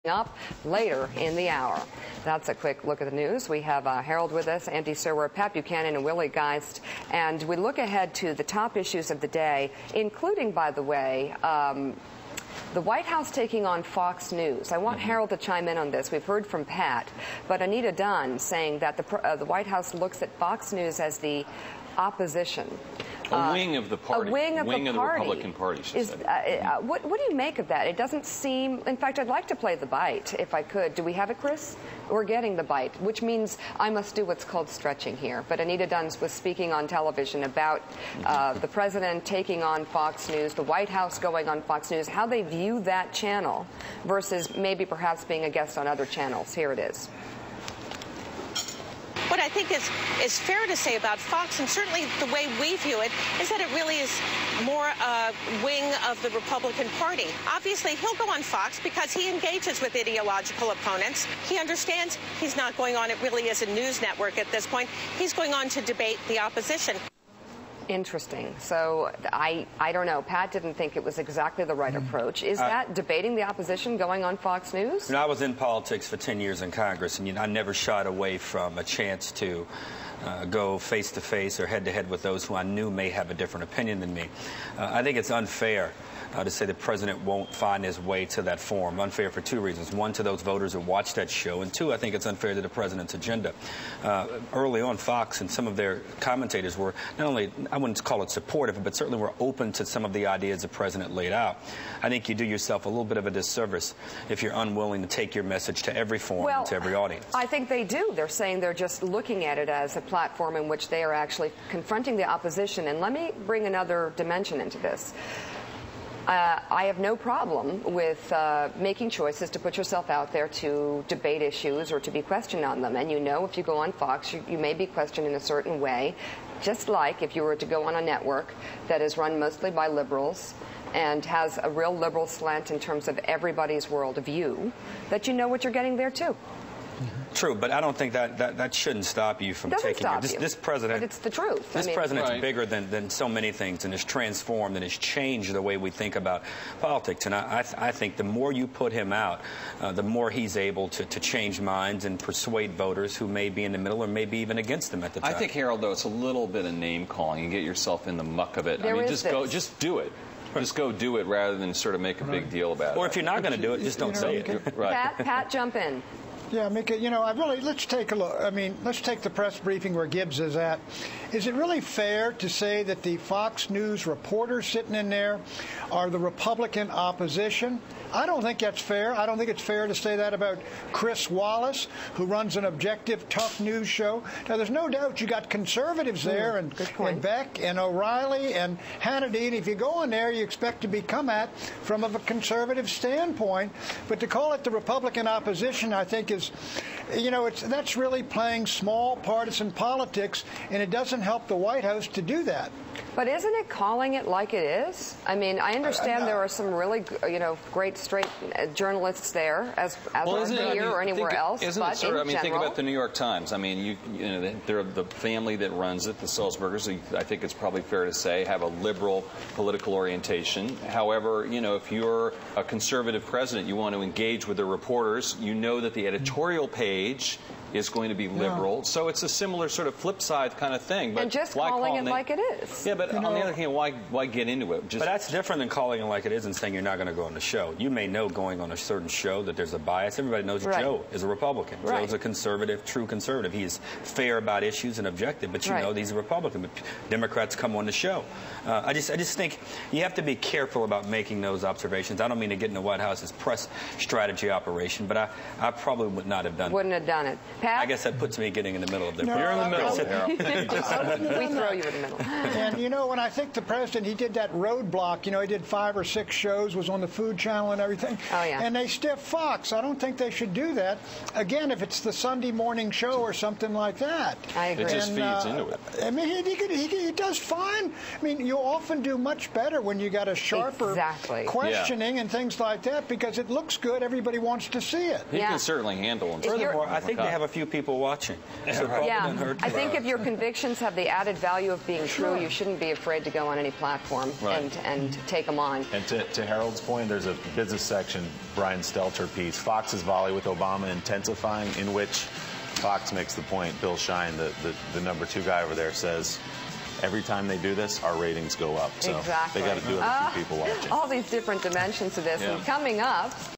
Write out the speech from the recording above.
Up later in the hour. That's a quick look at the news. We have Harold with us, Andy Serwer, Pat Buchanan, and Willie Geist. And we look ahead to the top issues of the day, including, by the way, the White House taking on Fox News. I want Harold to chime in on this. We've heard from Pat, but Anita Dunn saying that the White House looks at Fox News as the opposition. A wing of the party. A wing of the Republican Party, she said. What do you make of that? It doesn't seem... In fact, I'd like to play the bite, if I could. Do we have it, Chris? We're getting the bite, which means I must do what's called stretching here. But Anita Dunn was speaking on television about the president taking on Fox News, the White House going on Fox News, how they view that channel versus maybe perhaps being a guest on other channels. Here it is. What I think is fair to say about Fox, and certainly the way we view it, is that it really is more a wing of the Republican Party. Obviously, he'll go on Fox because he engages with ideological opponents. He understands he's not going on, it really is a news network at this point. He's going on to debate the opposition. Interesting. So I don't know. Pat didn't think it was exactly the right approach. Is that debating the opposition going on Fox News? You know, I was in politics for 10 years in Congress, and I never shied away from a chance to go face-to-face or head-to-head with those who I knew may have a different opinion than me. I think it's unfair to say the president won't find his way to that forum. Unfair for two reasons. One, to those voters who watch that show, and two, I think it's unfair to the president's agenda. Early on, Fox and some of their commentators were not only, I wouldn't call it supportive, but certainly were open to some of the ideas the president laid out. I think you do yourself a little bit of a disservice if you're unwilling to take your message to every forum and to every audience. I think they do. They're saying they're just looking at it as a platform in which they are actually confronting the opposition. And let me bring another dimension into this. I have no problem with making choices to put yourself out there to debate issues or to be questioned on them. And you know, if you go on Fox, you may be questioned in a certain way, just like if you were to go on a network that is run mostly by liberals and has a real liberal slant in terms of everybody's worldview, that you know what you're getting there, too. True, but I don't think that shouldn't stop you from taking it. This president, but it's the truth. This president's bigger than so many things, and has transformed and has changed the way we think about politics. And I think the more you put him out, the more he's able to change minds and persuade voters who may be in the middle or maybe even against him at the time. I think, Harold, though, it's a little bit of name calling. You get yourself in the muck of it. I mean, just do it. Just go do it rather than sort of make a big deal about it. Or if you're not going to do it, just don't say it. Right. Pat, jump in. Yeah, Mika, you know, let's take a look. I mean, let's take the press briefing where Gibbs is at. Is it really fair to say that the Fox News reporters sitting in there are the Republican opposition? I don't think that's fair. I don't think it's fair to say that about Chris Wallace, who runs an objective, tough news show. Now, there's no doubt you got conservatives there, and Beck and O'Reilly and Hannity, and if you go in there, you expect to be come at from a conservative standpoint. But to call it the Republican opposition, I think is, you know, that's really playing small partisan politics, and it doesn't help the White House to do that. But isn't it calling it like it is? I mean, I understand there are some really, you know, great straight journalists there, as well, here or anywhere else. Isn't it sort of, I mean, think about the New York Times. I mean, you know, they're the family that runs it, the Sulzbergers. I think it's probably fair to say have a liberal political orientation. However, you know, if you're a conservative president, you want to engage with the reporters. You know that the editorial page is going to be liberal, so it's a similar sort of flip side kind of thing. But and just calling it like it is. Yeah, but on the other hand, why get into it? But that's different than calling it like it is and saying you're not going to go on the show. You may know going on a certain show that there's a bias. Everybody knows Joe is a Republican. Joe's a conservative, true conservative. He's fair about issues and objective, but you know he's a Republican. But Democrats come on the show. I just think you have to be careful about making those observations. I don't mean to get in the White House's press strategy operation, but I probably would not have done it. Wouldn't have done it. Pat? I guess that puts me getting in the middle of the... No, you're in the middle. We throw you in the middle. And, you know, when I think the president, he did that roadblock, you know, he did 5 or 6 shows, was on the Food Channel and everything. Oh, yeah. And they stiffed Fox. I don't think they should do that. Again, if it's the Sunday morning show or something like that. I agree. It just feeds into it. I mean, he does fine. I mean, you often do much better when you got a sharper questioning and things like that because it looks good. Everybody wants to see it. He can certainly handle it. Furthermore, I think they have a few people watching. So right. Yeah, I think if your convictions have the added value of being true, you shouldn't be afraid to go on any platform and take them on. And to Harold's point, there's a business section, Brian Stelter piece, Fox's volley with Obama intensifying, in which Fox makes the point, Bill Shine, the #2 guy over there, says, every time they do this, our ratings go up. So exactly. they got to do it with a few people watching. All these different dimensions to this. Yeah. And coming up...